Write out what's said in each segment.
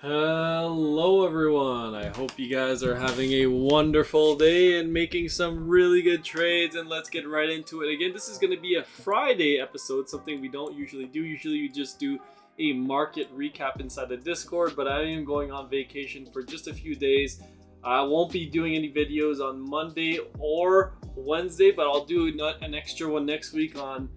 Hello everyone, I hope you guys are having a wonderful day and making some really good trades, and let's get right into it. Again, this is going to be a Friday episode, something we don't usually do. Usually we just do a market recap inside the Discord, but I am going on vacation for just a few days. I won't be doing any videos on Monday or Wednesday, but I'll do an extra one next week on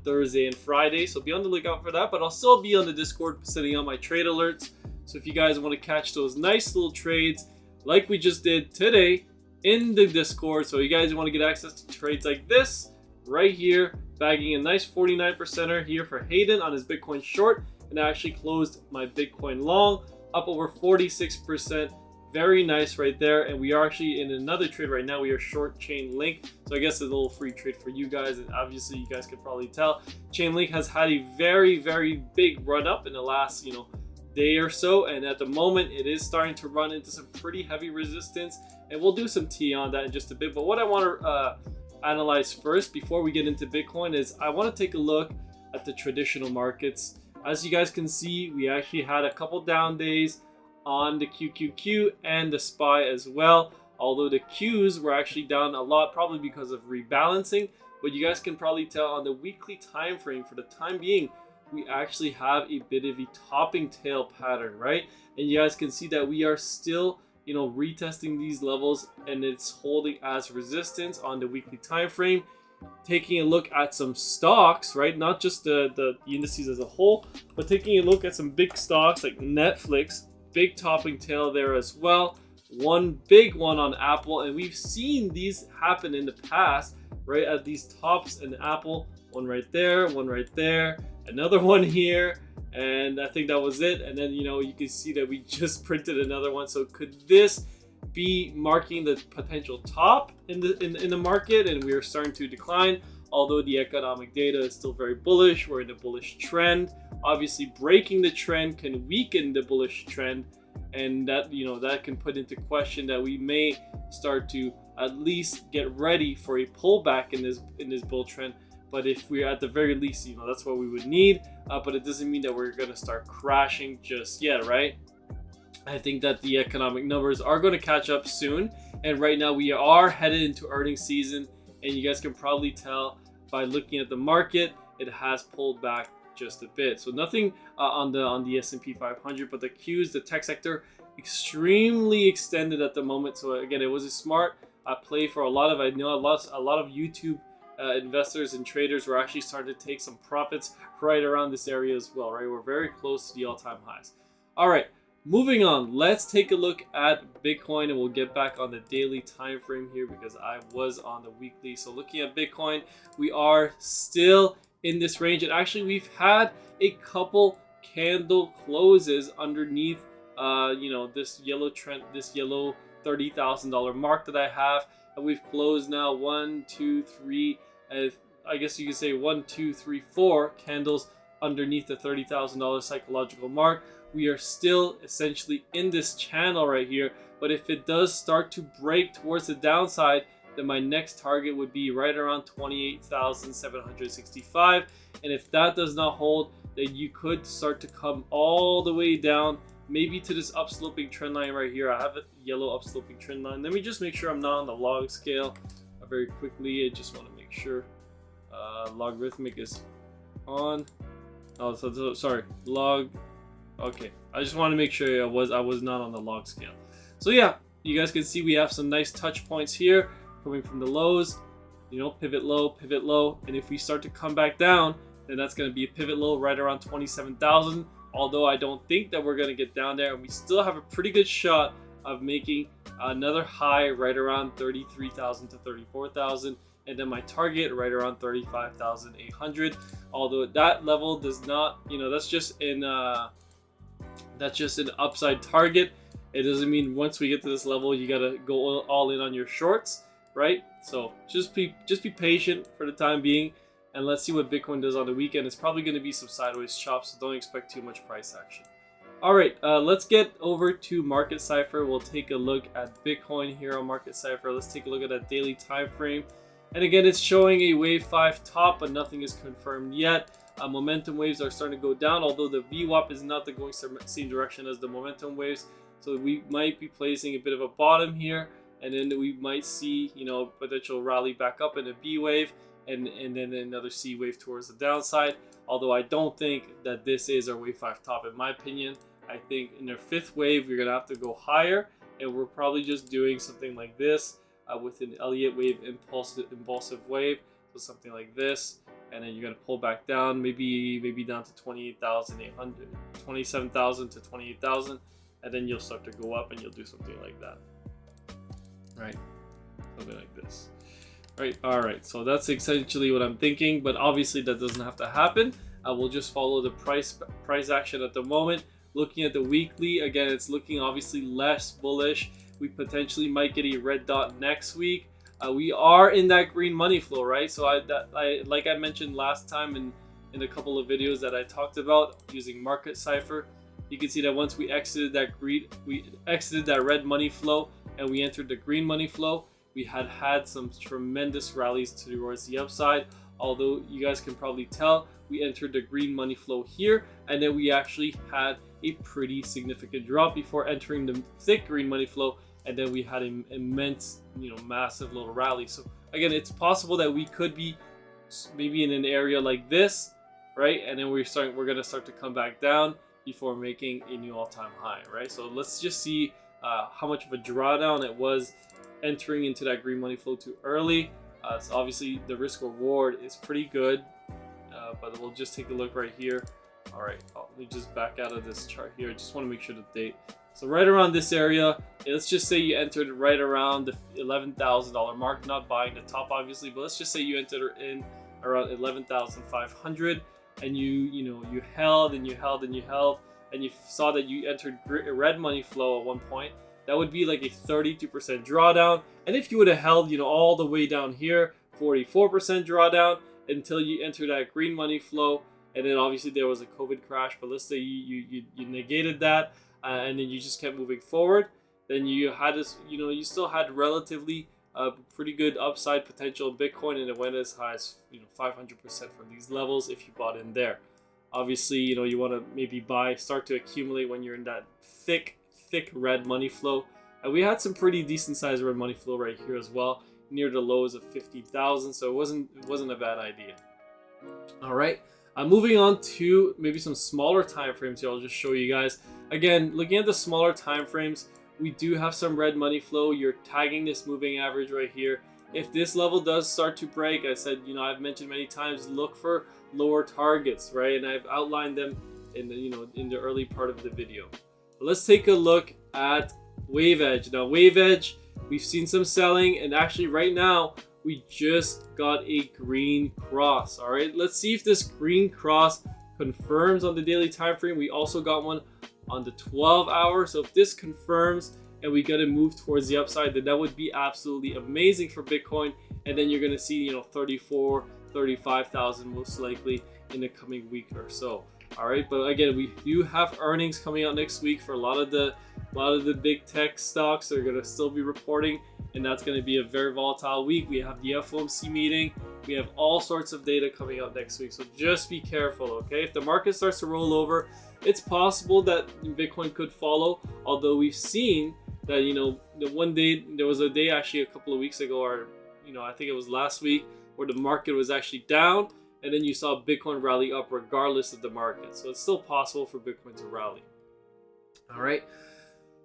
Thursday and Friday, so be on the lookout for that. But I'll still be on the Discord setting up my trade alerts. So if you guys want to catch those nice little trades like we just did today in the Discord, so you guys want to get access to trades like this right here, bagging a nice 49%er here for Hayden on his Bitcoin short, and I actually closed my Bitcoin long up over 46%. Very nice right there. And we are actually in another trade right now. We are short Chainlink, so I guess it's a little free trade for you guys. And obviously you guys can probably tell Chainlink has had a very big run up in the last day or so, and at the moment it is starting to run into some pretty heavy resistance, and we'll do some tea on that in just a bit. But what I want to analyze first before we get into Bitcoin is I want to take a look at the traditional markets. As you guys can see, we actually had a couple down days on the QQQ and the SPY as well, although the Qs were actually down a lot, probably because of rebalancing. But you guys can probably tell on the weekly time frame, for the time being, we actually have a bit of a topping tail pattern, right? And you guys can see that we are still, retesting these levels, and it's holding as resistance on the weekly time frame. Taking a look at some stocks, right? Not just the indices as a whole, but taking a look at some big stocks like Netflix, big topping tail there as well. One big one on Apple, and we've seen these happen in the past, right? At these tops in Apple, one right there, another one here, and I think that was it. And then you can see that we just printed another one. So could this be marking the potential top in the market, and we are starting to decline? Although the economic data is still very bullish, we're in a bullish trend. Obviously, breaking the trend can weaken the bullish trend, and that that can put into question that we may start to at least get ready for a pullback in this bull trend. But if we're at the very least, that's what we would need. But it doesn't mean that we're going to start crashing just yet, right? I think that the economic numbers are going to catch up soon. And right now we are headed into earnings season. And you guys can probably tell by looking at the market, it has pulled back just a bit. So nothing on the S&P 500, but the Qs, the tech sector, extremely extended at the moment. So again, it was a smart play for a lot of YouTube investors and traders were actually starting to take some profits right around this area as well, right? We're very close to the all-time highs. All right, moving on. Let's take a look at Bitcoin, and we'll get back on the daily time frame here because I was on the weekly. So looking at Bitcoin, we are still in this range, and actually we've had a couple candle closes underneath this yellow trend, this yellow $30,000 mark that I have. And we've closed now 1, 2, 3, I guess you could say 1, 2, 3, 4 candles underneath the $30,000 psychological mark. We are still essentially in this channel right here, but if it does start to break towards the downside, then my next target would be right around 28,765. And if that does not hold, then you could start to come all the way down, maybe to this upsloping trend line right here. I have a yellow upsloping trend line. Let me just make sure I'm not on the log scale very quickly. I just want to make sure logarithmic is on. Oh, so sorry, log. Okay, I just want to make sure I was not on the log scale. So yeah, you guys can see we have some nice touch points here coming from the lows. Pivot low, and if we start to come back down, then that's going to be a pivot low right around 27,000. Although I don't think that we're going to get down there, and we still have a pretty good shot of making another high right around 33,000 to 34,000, and then my target right around 35,800. Although that level does not, that's just an upside target. It doesn't mean once we get to this level you got to go all in on your shorts, right? So just be patient for the time being. And let's see what Bitcoin does on the weekend. It's probably going to be some sideways chops, so don't expect too much price action. All right, let's get over to Market Cipher. We'll take a look at Bitcoin here on Market Cipher. Let's take a look at that daily time frame. And again, it's showing a wave 5 top, but nothing is confirmed yet. Momentum waves are starting to go down, although the VWAP is not going same direction as the momentum waves. So we might be placing a bit of a bottom here, and then we might see, you know, potential rally back up in a B wave, and then another C wave towards the downside. Although I don't think that this is our wave 5 top, in my opinion. I think in their 5th wave, you're gonna have to go higher, and we're probably just doing something like this with an Elliott wave impulsive wave, so something like this, and then you're gonna pull back down, maybe down to 28,800, 27,000 to 28,000, and then you'll start to go up, and you'll do something like that, right? Something like this. Right, all right, so that's essentially what I'm thinking, but obviously that doesn't have to happen. We'll just follow the price action at the moment. Looking at the weekly, again, it's looking obviously less bullish. We potentially might get a red dot next week. We are in that green money flow, right? So like I mentioned last time in a couple of videos that I talked about using Market Cipher, you can see that once we exited that red money flow and we entered the green money flow, we had some tremendous rallies towards the upside. Although you guys can probably tell, we entered the green money flow here, and then we actually had a pretty significant drop before entering the thick green money flow, and then we had an immense, you know, massive little rally. So again, it's possible that we could be maybe in an area like this, right? And then we're gonna start to come back down before making a new all-time high, right? So let's just see how much of a drawdown it was entering into that green money flow too early. So obviously the risk reward is pretty good, but we'll just take a look right here. All right, let me just back out of this chart here. I just want to make sure the date. So right around this area, let's just say you entered right around the $11,000 mark, not buying the top obviously, but let's just say you entered in around 11,500, and you held and you held and you held, and you saw that you entered red money flow at one point. That would be like a 32% drawdown. And if you would have held, you know, all the way down here, 44% drawdown until you enter that green money flow. And then obviously there was a COVID crash, but let's say you negated that, and then you just kept moving forward. Then you had this, you know, you still had relatively pretty good upside potential in Bitcoin, and it went as high as, you know, 500% from these levels if you bought in there. Obviously, you know, you want to maybe start to accumulate when you're in that thick red money flow. And we had some pretty decent sized red money flow right here as well, near the lows of 50,000. So it wasn't a bad idea. All right, moving on to maybe some smaller time frames here. I'll just show you guys. Again, looking at the smaller time frames, we do have some red money flow. You're tagging this moving average right here. If this level does start to break, I said, you know, I've mentioned many times, look for lower targets, right? And I've outlined them in the early part of the video. Let's take a look at Wave Edge. Now, Wave Edge, we've seen some selling, and actually right now we just got a green cross. All right, let's see if this green cross confirms on the daily time frame. We also got one on the 12-hour. So if this confirms and we got to move towards the upside, then that would be absolutely amazing for Bitcoin. And then you're going to see, you know, 34, 35,000 most likely in the coming week or so. All right, but again, we do have earnings coming out next week for a lot of the big tech stocks. They're gonna still be reporting, and that's gonna be a very volatile week. We have the FOMC meeting. We have all sorts of data coming out next week, so just be careful, okay? If the market starts to roll over, it's possible that Bitcoin could follow. Although we've seen that, you know, there was a day actually a couple of weeks ago, or, you know, I think it was last week, where the market was actually down. And then you saw Bitcoin rally up regardless of the market. So it's still possible for Bitcoin to rally. All right.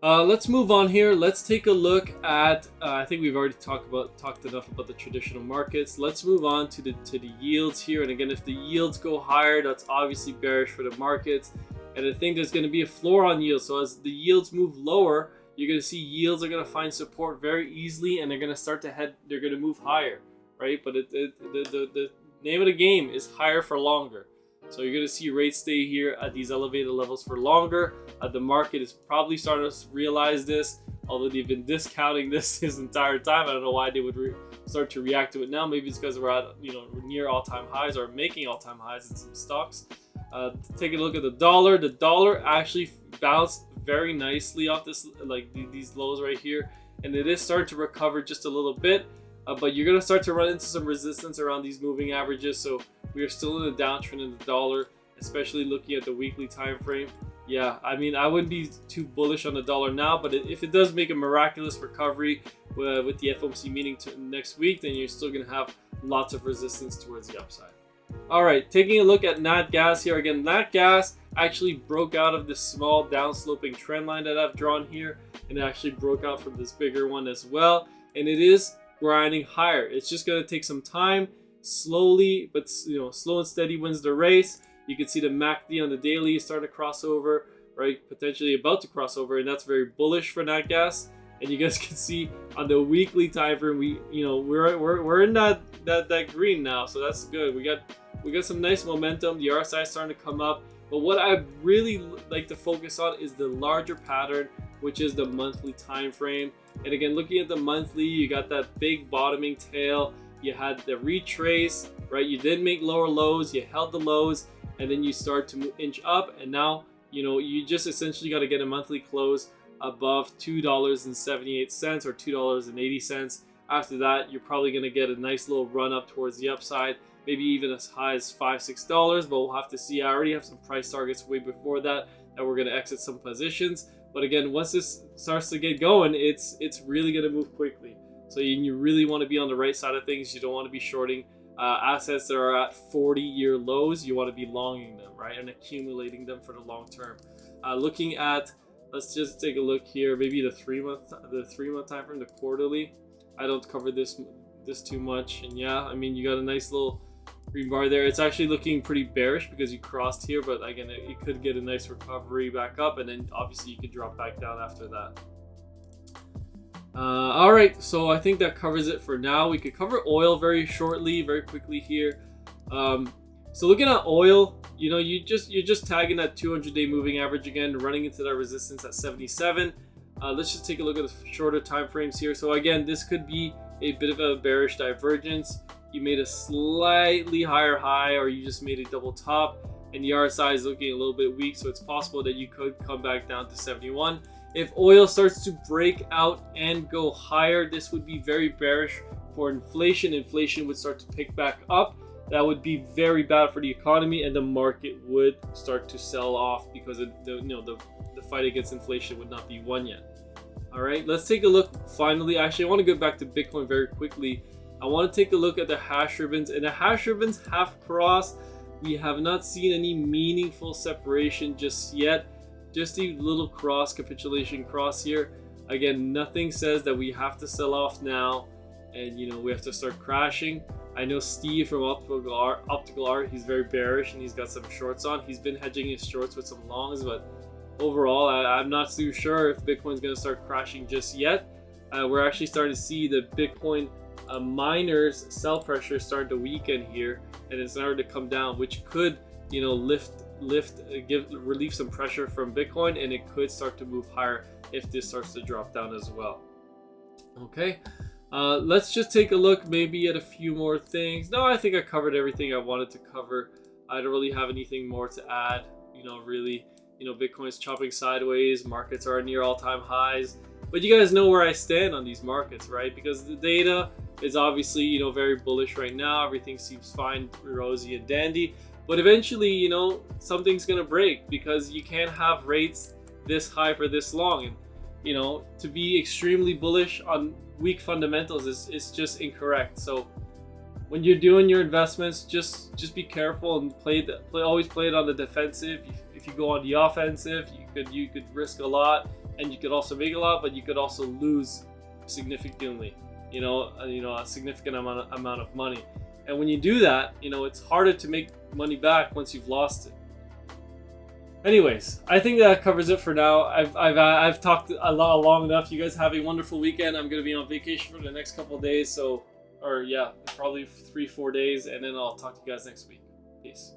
Let's move on here. Let's take a look at, I think we've already talked enough about the traditional markets. Let's move on to the yields here. And again, if the yields go higher, that's obviously bearish for the markets. And I think there's going to be a floor on yields. So as the yields move lower, you're going to see yields are going to find support very easily, and they're going to start to they're going to move higher, right? But the name of the game is higher for longer. So you're going to see rates stay here at these elevated levels for longer. The market is probably starting to realize this, although they've been discounting this entire time. I don't know why they would start to react to it now. Maybe it's because we're at, you know, near all-time highs or making all-time highs in some stocks. Take a look at the dollar. The dollar actually bounced very nicely off this, like these lows right here, and it is starting to recover just a little bit. But you're going to start to run into some resistance around these moving averages. So We are still in a downtrend in the dollar, especially looking at the weekly time frame. Yeah, I mean, I wouldn't be too bullish on the dollar now, but if it does make a miraculous recovery with the FOMC meeting next week, then you're still going to have lots of resistance towards the upside. All right, taking a look at Nat Gas here. Again, Nat Gas actually broke out of this small downsloping trend line that I've drawn here, and it actually broke out from this bigger one as well. And it is grinding higher. It's just going to take some time, slowly, but slow and steady wins the race. You can see the MACD on the daily is starting to cross over, right? Potentially about to cross over, and that's very bullish for Nat Gas. And you guys can see on the weekly time frame, we're in that green now, so that's good. We got some nice momentum. The RSI is starting to come up, but what I really like to focus on is the larger pattern, which is the monthly time frame. And again, looking at the monthly, you got that big bottoming tail. You had the retrace, right? You did make lower lows, you held the lows, and then you start to inch up, and now you just essentially got to get a monthly close above $2.78 or $2.80. After that, you're probably going to get a nice little run up towards the upside, maybe even as high as $5-6, but we'll have to see. I already have some price targets way before that we're going to exit some positions. But again, once this starts to get going, it's really going to move quickly. So you really want to be on the right side of things. You don't want to be shorting assets that are at 40-year lows. You want to be longing them, right, and accumulating them for the long term. Looking at, let's just take a look here, maybe the 3-month time frame, the quarterly. I don't cover this too much, and yeah, I mean, you got a nice little green bar there. It's actually looking pretty bearish because you crossed here, but again, it could get a nice recovery back up, and then obviously you could drop back down after that. All right, so I think that covers it for now. We could cover oil very quickly here. So looking at oil, you're just tagging that 200-day moving average again, running into that resistance at 77. Let's just take a look at the shorter time frames here. So again, this could be a bit of a bearish divergence. You made a slightly higher high, or you just made a double top, and the RSI is looking a little bit weak, so it's possible that you could come back down to 71. If oil starts to break out and go higher, this would be very bearish for inflation. Inflation would start to pick back up. That would be very bad for the economy, and the market would start to sell off because the fight against inflation would not be won yet. All right, let's take a look. Finally, actually, I want to go back to Bitcoin very quickly. I want to take a look at the hash ribbons, and the hash ribbons have crossed. We have not seen any meaningful separation just yet. Just a little capitulation cross here. Again, nothing says that we have to sell off now and we have to start crashing. I know Steve from Optical Art, he's very bearish and he's got some shorts on. He's been hedging his shorts with some longs, but overall, I'm not too sure if Bitcoin's going to start crashing just yet. We're actually starting to see the Bitcoin miners sell pressure starting to weaken here, and it's starting to come down, which could relieve some pressure from Bitcoin, and it could start to move higher if this starts to drop down as well. Okay, let's just take a look maybe at a few more things. No, I think I covered everything I wanted to cover. I don't really have anything more to add. Really, Bitcoin's chopping sideways, markets are near all-time highs, but you guys know where I stand on these markets, right? Because the data is obviously very bullish right now. Everything seems fine, rosy and dandy. But eventually, something's going to break, because you can't have rates this high for this long. And, to be extremely bullish on weak fundamentals is just incorrect. So when you're doing your investments, just be careful and always play it on the defensive. If you go on the offensive, you could risk a lot, and you could also make a lot, but you could also lose significantly, a significant amount of money. And when you do that, it's harder to make money back once you've lost it. Anyways, I think that covers it for now. I've talked a lot long enough. You guys have a wonderful weekend. I'm gonna be on vacation for the next couple of days, probably 3-4 days, and then I'll talk to you guys next week. Peace.